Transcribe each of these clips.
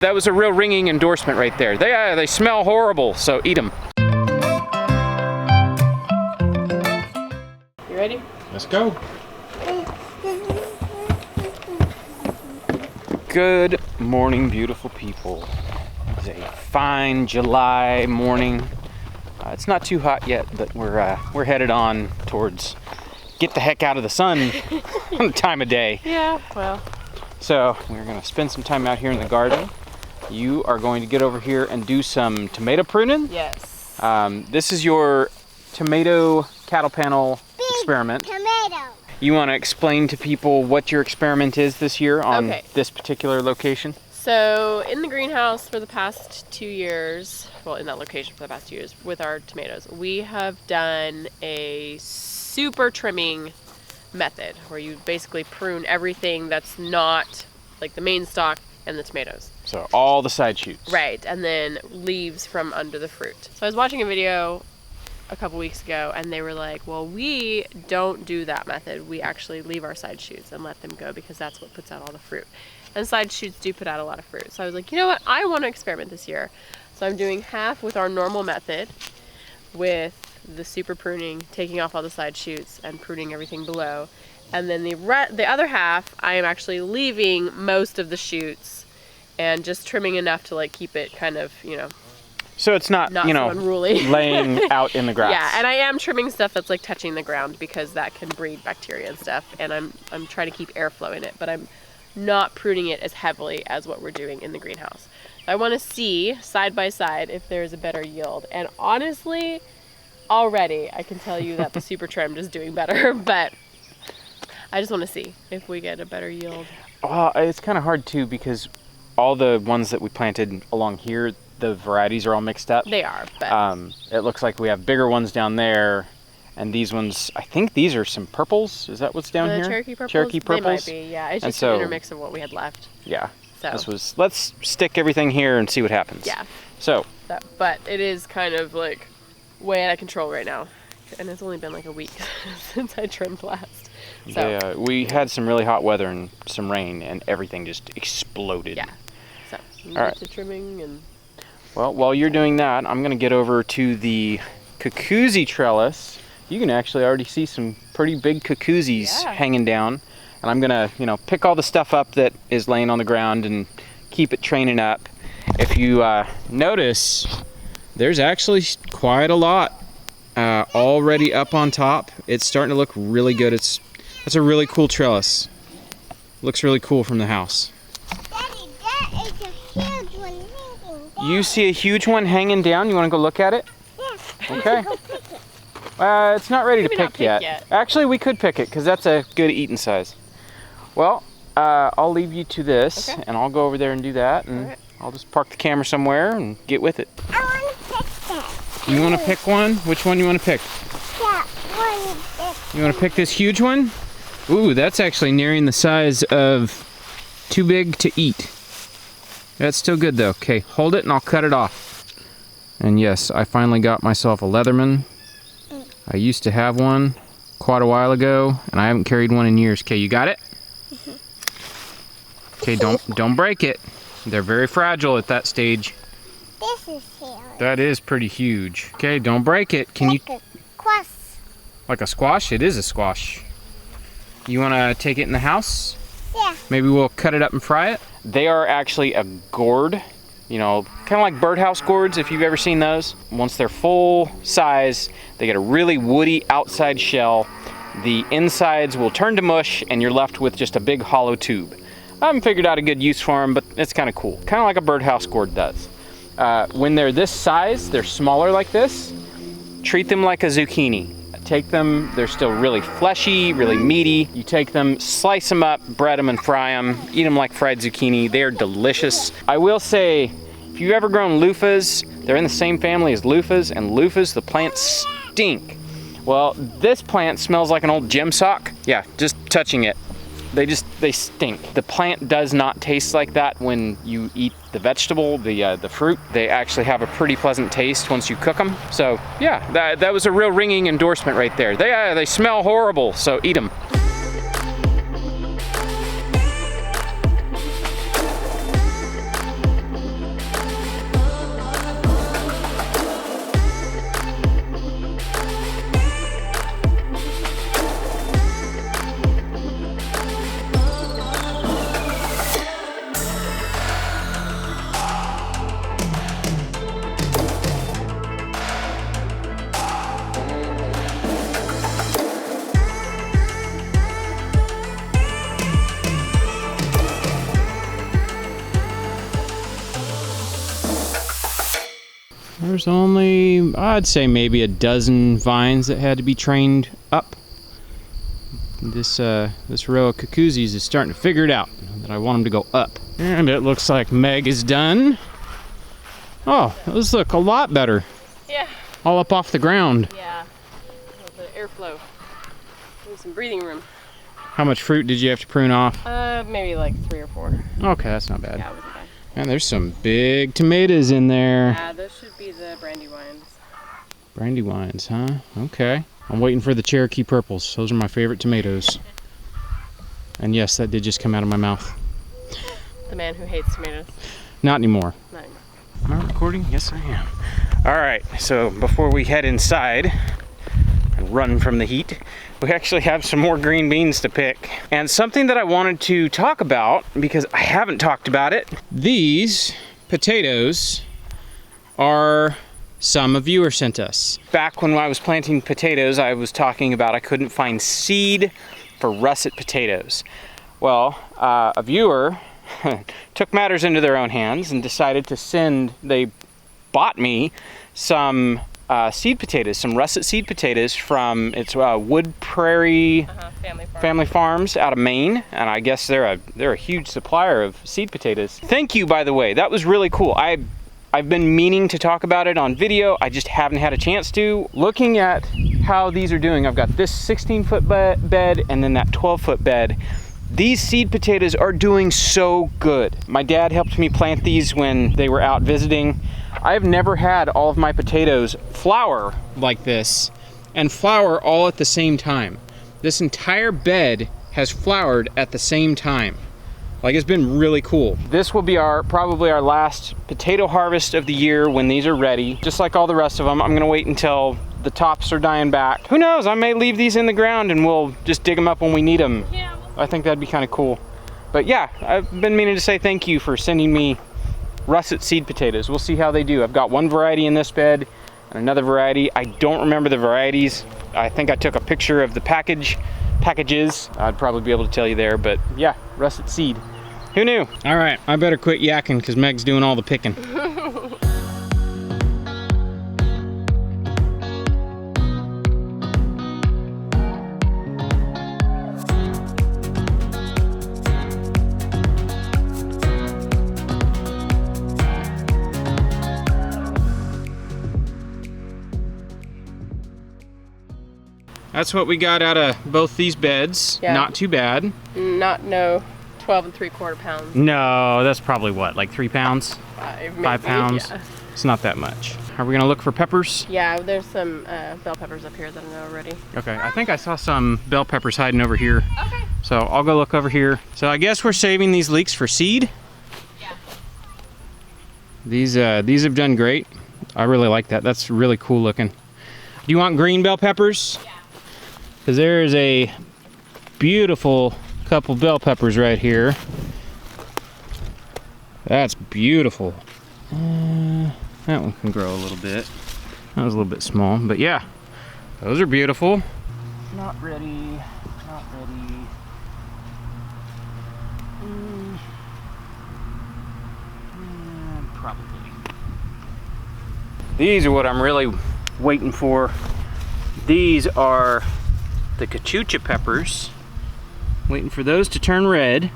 That was a real ringing endorsement right there. They smell horrible, so eat them. You ready? Let's go. Good morning, beautiful people. It's a fine July morning. It's not too hot yet, but we're headed on towards get the heck out of the sun time of day. Yeah, well. So we're gonna spend some time out here in the garden. You are going to get over here and do some tomato pruning. Yes. This is your tomato cattle panel experiment. Tomato. You want to explain to people what your experiment is this year on this particular location? So in the greenhouse for the past 2 years, well, in that location for the past 2 years with our tomatoes, we have done a super trimming method where you basically prune everything that's not like the main stalk and the tomatoes. So all the side shoots. Right, and then leaves from under the fruit. So I was watching a video a couple weeks ago and they were like, well, we don't do that method. We actually leave our side shoots and let them go because that's what puts out all the fruit. And side shoots do put out a lot of fruit. So I was like, you know what? I want to experiment this year. So I'm doing half with our normal method with the super pruning, taking off all the side shoots and pruning everything below. And then the other half, I am actually leaving most of the shoots and just trimming enough to like keep it kind of, you know, so it's not you know, so unruly. laying out in the grass. Yeah, and I am trimming stuff that's like touching the ground because that can breed bacteria and stuff. And I'm trying to keep airflow in it, but I'm not pruning it as heavily as what we're doing in the greenhouse. I want to see side by side if there's a better yield. And honestly, already I can tell you that the super trimmed is doing better, but I just want to see if we get a better yield. It's kind of hard too because all the ones that we planted along here, the varieties are all mixed up. They are, but it looks like we have bigger ones down there, and these ones, I think these are some purples. Is that what's down here? Cherokee purples? Cherokee purples? They might be, yeah. It's just an intermix of what we had left. Yeah. So Let's stick everything here and see what happens. Yeah. So. But it is kind of like way out of control right now. And it's only been like a week since I trimmed last. So. We had some really hot weather and some rain, and everything just exploded. Yeah. So, all right. To trimming and... Well, while you're doing that, I'm going to get over to the cucuzzi trellis. You can actually already see some pretty big cucuzzis hanging down. And I'm going to, you know, pick all the stuff up that is laying on the ground and keep it training up. If you notice, there's actually quite a lot already up on top. It's starting to look really good. That's a really cool trellis. Looks really cool from the house. Daddy, that is a huge one hanging down. You see a huge one hanging down? You want to go look at it? Yeah. Okay. It's not ready to pick yet. Actually, we could pick it because that's a good eating size. Well, I'll leave you to this, and I'll go over there and do that, and I'll just park the camera somewhere and get with it. I want to pick that. You want to pick one? Which one do you want to pick? That one. You want to pick this huge one? Ooh, that's actually nearing the size of too big to eat. That's still good though. Okay, hold it and I'll cut it off. And yes, I finally got myself a Leatherman. I used to have one quite a while ago, and I haven't carried one in years. Okay, you got it? Okay, don't break it. They're very fragile at that stage. This is huge. That is pretty huge. Okay, don't break it. Can you? A squash. Like a squash? It is a squash. You want to take it in the house? Yeah. Maybe we'll cut it up and fry it. They are actually a gourd. You know, kind of like birdhouse gourds, if you've ever seen those. Once they're full size, they get a really woody outside shell. The insides will turn to mush, and you're left with just a big hollow tube. I haven't figured out a good use for them, but it's kind of cool. Kind of like a birdhouse gourd does. When they're this size, they're smaller like this, treat them like a zucchini. Take them, they're still really fleshy, really meaty. You take them, slice them up, bread them and fry them, eat them like fried zucchini. They're delicious. I will say, if you've ever grown loofahs, they're in the same family as loofahs, and loofahs, the plants stink. Well, this plant smells like an old gym sock. Yeah, just touching it. They stink. The plant does not taste like that when you eat the vegetable, the fruit. They actually have a pretty pleasant taste once you cook them. So yeah, that was a real ringing endorsement right there. They smell horrible, so eat them. There's only, I'd say maybe a dozen vines that had to be trained up. This row of cucuzzis is starting to figure it out, that I want them to go up. And it looks like Meg is done. Oh, those look a lot better. Yeah. All up off the ground. Yeah. The airflow. There's some breathing room. How much fruit did you have to prune off? Maybe like 3 or 4. Okay, that's not bad. Yeah, it wasn't bad. And there's some big tomatoes in there. Yeah, those should be the brandywines. Brandywines, huh? Okay. I'm waiting for the Cherokee purples. Those are my favorite tomatoes. And yes, that did just come out of my mouth. The man who hates tomatoes. Not anymore. Not anymore. Am I recording? Yes, I am. All right, so before we head inside and run from the heat, we actually have some more green beans to pick. And something that I wanted to talk about, because I haven't talked about it, these potatoes are some a viewer sent us. Back when I was planting potatoes, I was talking about I couldn't find seed for russet potatoes. Well, a viewer took matters into their own hands and decided to send, they bought me some seed potatoes, some russet seed potatoes from, it's Wood Prairie Family Farms out of Maine, and I guess they're a huge supplier of seed potatoes. Thank you, by the way, that was really cool. I've been meaning to talk about it on video, I just haven't had a chance to. Looking at how these are doing, I've got this 16-foot bed and then that 12-foot bed. These seed potatoes are doing so good. My dad helped me plant these when they were out visiting. I've never had all of my potatoes flower like this and flower all at the same time. This entire bed has flowered at the same time. Like, it's been really cool. This will be probably our last potato harvest of the year when these are ready. Just like all the rest of them, I'm gonna wait until the tops are dying back. Who knows, I may leave these in the ground and we'll just dig them up when we need them. Yeah. I think that'd be kind of cool. But yeah, I've been meaning to say thank you for sending me russet seed potatoes. We'll see how they do. I've got one variety in this bed and another variety. I don't remember the varieties. I think I took a picture of the packages. I'd probably be able to tell you there, but yeah, russet seed. Who knew? All right, I better quit yakking because Meg's doing all the picking. That's what we got out of both these beds. Yeah. Not too bad. No 12 3/4 pounds. No, that's probably what, like 3 pounds? 5 pounds? Yeah. It's not that much. Are we gonna look for peppers? Yeah, there's some bell peppers up here that I know already. Okay, I think I saw some bell peppers hiding over here. Okay. So I'll go look over here. So I guess we're saving these leeks for seed. Yeah. These have done great. I really like that. That's really cool looking. Do you want green bell peppers? Yeah. Because there is a beautiful couple bell peppers right here. That's beautiful. That one can grow a little bit. That was a little bit small, but yeah, those are beautiful. Not ready, not ready. Probably. These are what I'm really waiting for. These are the cucuzzi peppers. Waiting for those to turn red.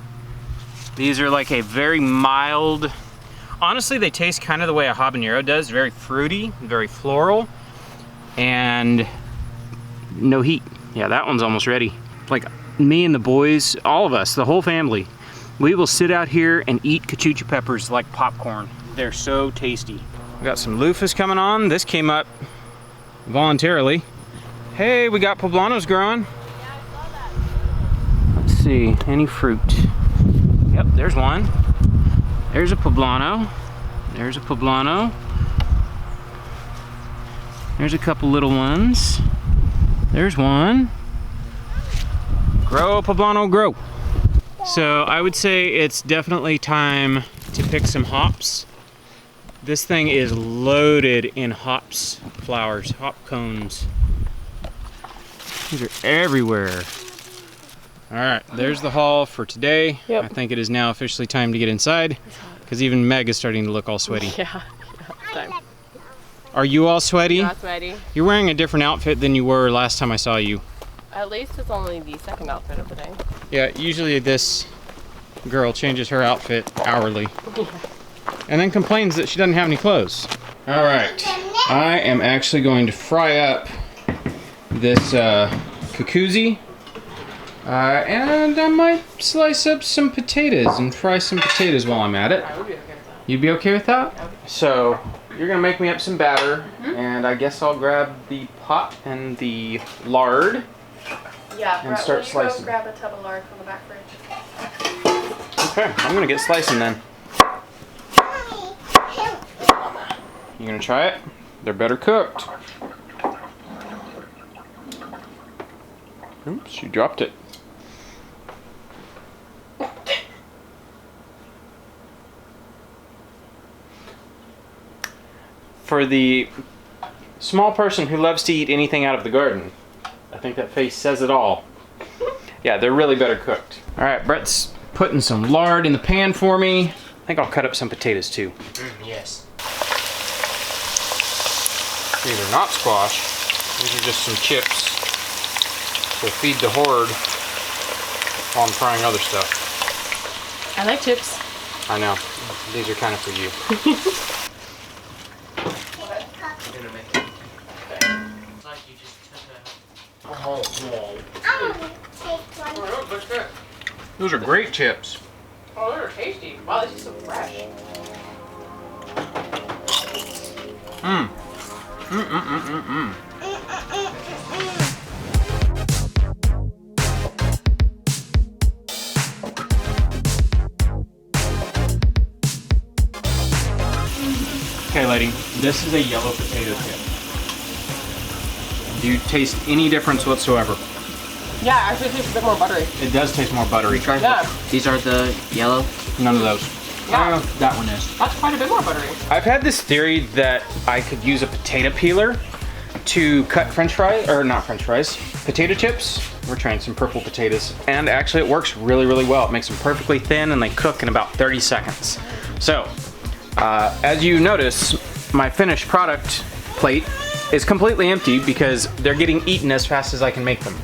These are like a very mild, honestly they taste kind of the way a habanero does, very fruity, very floral, and no heat. Yeah, that one's almost ready. Like me and the boys, all of us, the whole family, we will sit out here and eat cucuzzi peppers like popcorn. They're so tasty. We got some loofahs coming on. This came up voluntarily. Hey, we got poblanos growing. Yeah, I saw that. Let's see, any fruit? Yep, there's one. There's a poblano. There's a poblano. There's a couple little ones. There's one. Grow, poblano, grow. So I would say it's definitely time to pick some hops. This thing is loaded in hops, flowers, hop cones. These are everywhere. All right, there's the haul for today. Yep. I think it is now officially time to get inside because even Meg is starting to look all sweaty. Yeah, it's time. Are you all sweaty? Not sweaty. You're wearing a different outfit than you were last time I saw you. At least it's only the second outfit of the day. Yeah, usually this girl changes her outfit hourly. And then complains that she doesn't have any clothes. All right, I am actually going to fry up this cucuzzi. And I might slice up some potatoes and fry some potatoes while I'm at it. I would be okay with that. You'd be okay with that? So, you're gonna make me up some batter, and I guess I'll grab the pot and the lard. Yeah, And start will you slicing. go grab a tub of lard from the back fridge? Okay, I'm gonna get slicing then. You gonna try it? They're better cooked. Oops, you dropped it. For the small person who loves to eat anything out of the garden, I think that face says it all. Yeah, they're really better cooked. All right, Brett's putting some lard in the pan for me. I think I'll cut up some potatoes too. Yes. These are not squash. These are just some chips. So feed the horde while I'm frying other stuff. I like chips. I know. These are kind of for you. I'm gonna make it. It's like you just took a whole wall. I'm gonna take one. What's good? Those are great chips. Oh, they're tasty. Wow, this is so fresh. Mmm. Mmm. Okay, lady, this is a yellow potato chip. Do you taste any difference whatsoever? Yeah, actually it tastes a bit more buttery. It does taste more buttery. Yeah. These are the yellow. None of those. Yeah. That one is. That's quite a bit more buttery. I've had this theory that I could use a potato peeler to cut french fries, or not french fries, potato chips. We're trying some purple potatoes. And actually it works really, really well. It makes them perfectly thin and they cook in about 30 seconds. So, as you notice, my finished product plate is completely empty because they're getting eaten as fast as I can make them.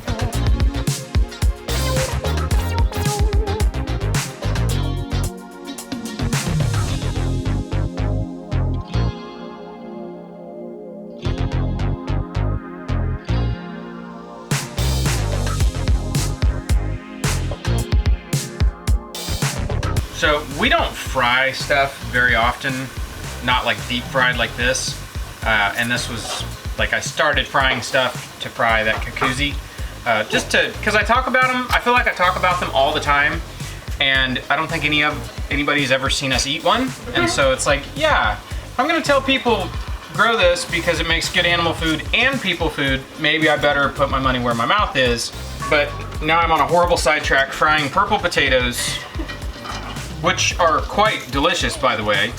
So we don't fry stuff very often, not like deep fried like this. And this was like I started frying stuff to fry that cucuzzi, just to, because I talk about them. I feel like I talk about them all the time, and I don't think anybody's ever seen us eat one. And so it's like, yeah, I'm gonna tell people grow this because it makes good animal food and people food. Maybe I better put my money where my mouth is. But now I'm on a horrible sidetrack frying purple potatoes, which are quite delicious, by the way.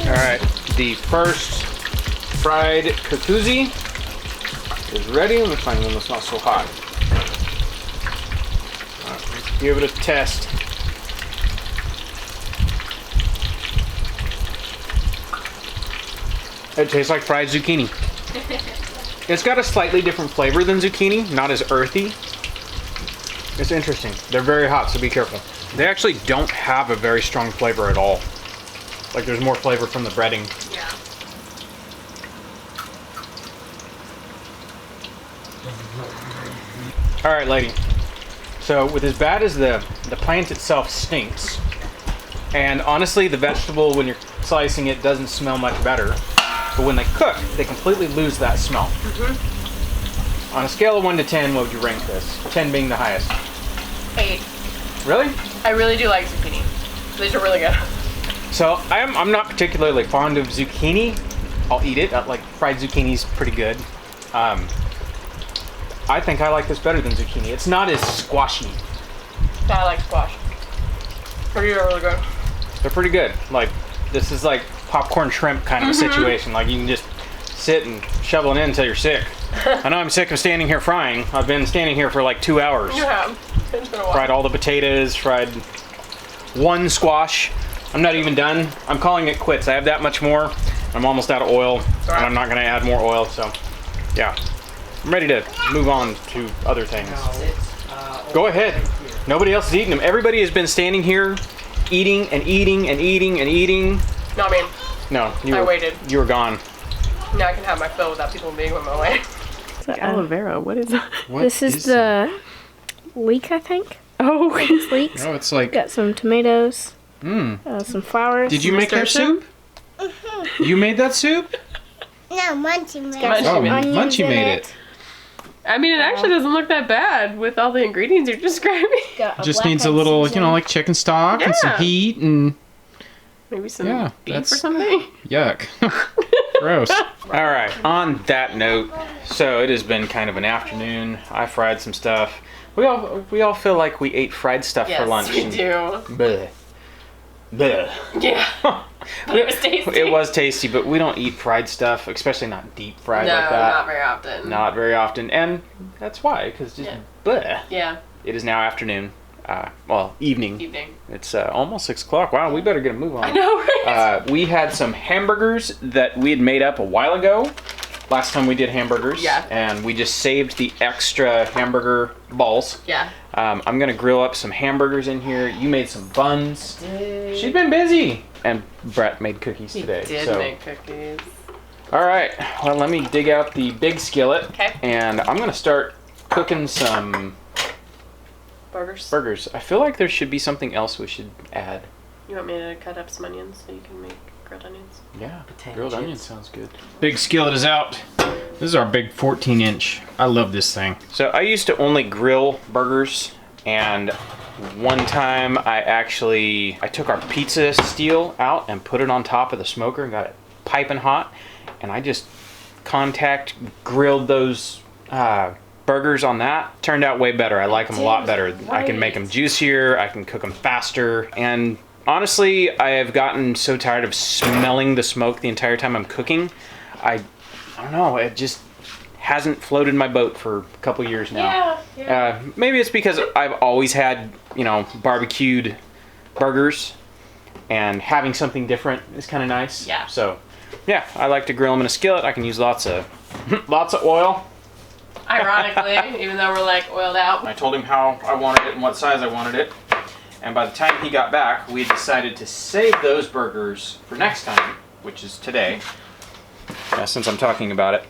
All right, the first fried cucuzzi is ready. Let me find one that's not so hot. All right, let's give it a test. It tastes like fried zucchini. It's got a slightly different flavor than zucchini, not as earthy. It's interesting. They're very hot, so be careful. They actually don't have a very strong flavor at all. Like there's more flavor from the breading. Yeah. All right, lady. So with as bad as the plant itself stinks, and honestly the vegetable when you're slicing it doesn't smell much better, but when they cook, they completely lose that smell. Mm-hmm. On a scale of 1 to 10, what would you rank this? 10 being the highest. 8. Really? I really do like zucchini. These are really good. So I'm not particularly fond of zucchini. I'll eat it. Like fried zucchini's pretty good. I think I like this better than zucchini. It's not as squashy. I like squash. Pretty really good. They're pretty good. Like, this is like popcorn shrimp kind of a situation. Like, you can just sit and shovel it in until you're sick. I know I'm sick of standing here frying. I've been standing here for like 2 hours. You have. It's been a while. Fried all the potatoes, fried one squash. I'm not even done. I'm calling it quits. I have that much more. I'm almost out of oil, and I'm not gonna add more oil, so yeah. I'm ready to move on to other things. Go ahead. Nobody else is eating them. Everybody has been standing here eating and eating and eating and eating. Not me. No, I waited. You were gone. Now I can have my fill without people being in my way. Is that aloe vera? What is that? This is the leek, I think. Oh, It's leeks. Oh, it's like. Got some tomatoes. Mmm. Some flowers. Did you make that soup? You made that soup? No, Munchie made Munchie it. Oh, made it. Munchie made it. I mean, it actually doesn't look that bad with all the ingredients you're describing. Just needs a little, you know, like chicken stock and some Yeah. heat and Maybe some beef that's- or something. yuck. Gross. All right, on that note, so it has been kind of an afternoon. I fried some stuff. We all feel like we ate fried stuff for lunch. Yes, we do. Bleh. Bleh. Yeah. But it was tasty. It was tasty, but we don't eat fried stuff, especially not deep fried No, like that. not very often. Not very often, and that's why, because just bleh. Yeah, It is now afternoon. Well, evening. evening. It's almost 6 o'clock. Wow, we better get a move on. I know, right? We had some hamburgers that we had made up a while ago. Last time we did hamburgers. Yeah. And we just saved the extra hamburger balls. Yeah. I'm gonna grill up some hamburgers in here. You made some buns. She's been busy. And Brett made cookies today. Did so. make cookies. All right. Well, let me dig out the big skillet. Okay. And I'm gonna start cooking some burgers. I feel like there should be something else we should add. You want me to cut up some onions so you can make grilled onions? Yeah, Potato grilled chips. onion sounds good. Big skillet is out. This is our big 14-inch. I love this thing. So I used to only grill burgers, and one time I took our pizza steel out and put it on top of the smoker and got it piping hot, and I just contact grilled those burgers on that. Turned out way better. I like them a lot better. I can make them juicier, I can cook them faster, and honestly, I have gotten so tired of smelling the smoke the entire time I'm cooking. I don't know, it just hasn't floated my boat for a couple years now. Yeah. Maybe it's because I've always had, you know, barbecued burgers, and having something different is kind of nice. Yeah. So, yeah, I like to grill them in a skillet. I can use lots of oil. Ironically, even though we're like oiled out. I told him how I wanted it and what size I wanted it. And by the time he got back, we had decided to save those burgers for next time, which is today. Since I'm talking about it,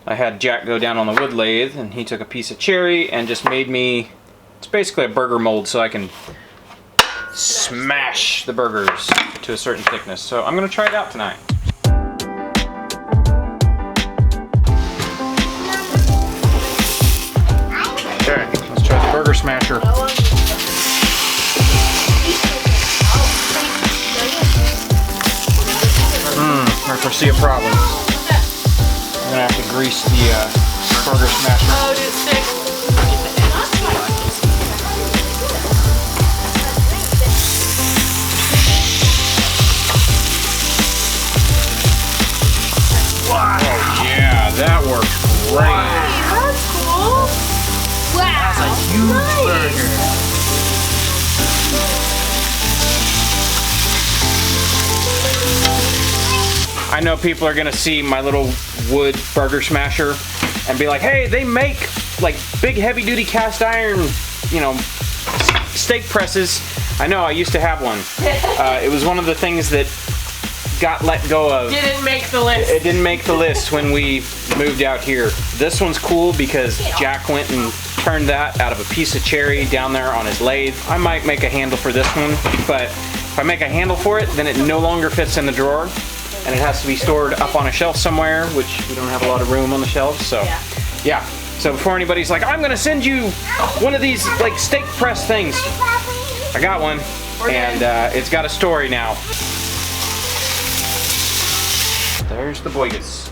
I had Jack go down on the wood lathe, and he took a piece of cherry and just made me, it's basically a burger mold so I can smash the burgers to a certain thickness. So I'm going to try it out tonight. Okay, let's try the burger smasher. I foresee a problem. I'm gonna have to grease the burger smasher. Oh, dude, stick. Oh yeah, that works great. That's cool. That's a huge burger. I know people are gonna see my little wood burger smasher and be like, hey, they make like big heavy duty cast iron, you know, steak presses. I know, I used to have one. It was one of the things that got let go of. Didn't make the list. It didn't make the list when we moved out here. This one's cool because Jack went and turned that out of a piece of cherry down there on his lathe. I might make a handle for this one, but if I make a handle for it, then it no longer fits in the drawer, and it has to be stored up on a shelf somewhere, which we don't have a lot of room on the shelves, so yeah. So before anybody's like, I'm gonna send you one of these like steak press things, I got one, and it's got a story now. There's the boigas.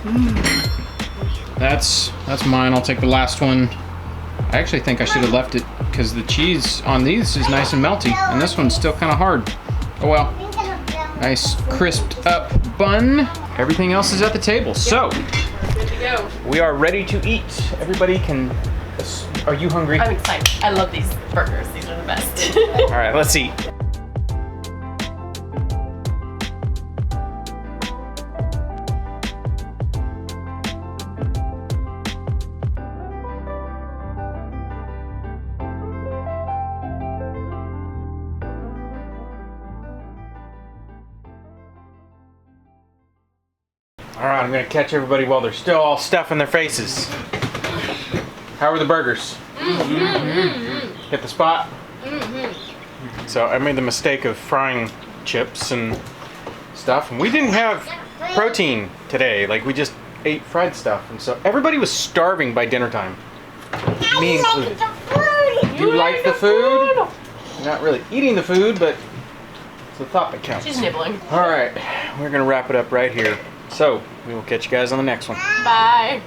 That's mine. I'll take the last one. I actually think I should have left it because the cheese on these is nice and melty, and this one's still kind of hard. Oh well. Nice crisped up bun. Everything else is at the table. So, Good to go. we are ready to eat. Everybody can... Are you hungry? I'm excited. I love these burgers. These are the best. All right, let's eat. All right, I'm gonna catch everybody while they're still all stuffing their faces. How are the burgers? Hit the spot? So I made the mistake of frying chips and stuff, and we didn't have protein today. Like, we just ate fried stuff, and so everybody was starving by dinner time, me included. You like the food? You're not really eating the food, but it's the thought that counts. She's nibbling. All right, we're gonna wrap it up right here. So we will catch you guys on the next one. Bye.